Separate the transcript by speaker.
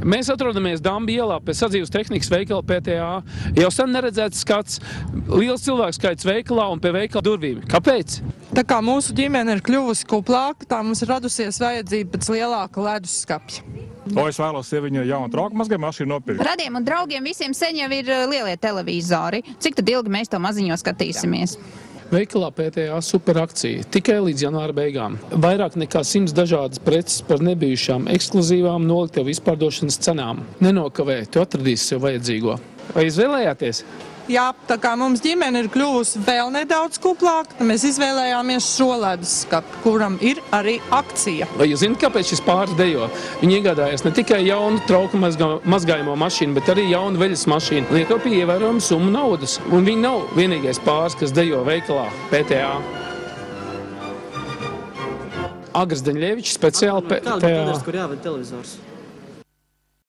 Speaker 1: Mēs atrodamies Damba ielā pie sadzīves tehnikas veikala PTA. Jau sen neredzēts skats, liels cilvēku skaits veikalā un pie veikala durvīm. Kāpēc?
Speaker 2: Tā kā mūsu ģimene ir kļuvusi kuplāka, tā mums ir radusies vajadzība pēc lielāka ledusskapja.
Speaker 3: Es vēlos sieviņai jaunu trauku mazgājumu mašīnu nopirkt.
Speaker 4: Radiem un draugiem visiem sen jau ir lielie televizori. Cik tad ilgi mēs to maziņo skatīsimies?
Speaker 1: Veikalā PTA superakcija tikai līdz janvāra beigām. Vairāk nekā 100 dažādas preces par nebijušām ekskluzīvām noliktevu izpārdošanas cenām. Nenokavē, tu atradīsi sev vajadzīgo. Vai izvēlējāties?
Speaker 2: Jā, tā kā mums ģimene ir kļuvusi vēl nedaudz kuplāka, mēs izvēlējāmies šo ledusskapi, kuram ir arī akcija.
Speaker 1: Vai jūs zināt, kāpēc šis pāris dejo? Viņi iegādājās ne tikai jaunu trauku mazgājamo mašīnu, bet arī jaunu veļas mašīnu. Un ietaupīja ievērojumu summu naudas. Un viņi nav vienīgais pāris, kas dejo veikalā PTA. Agris Deņļevičs speciāli PTA.
Speaker 5: Kāda ir kur jāved televizors?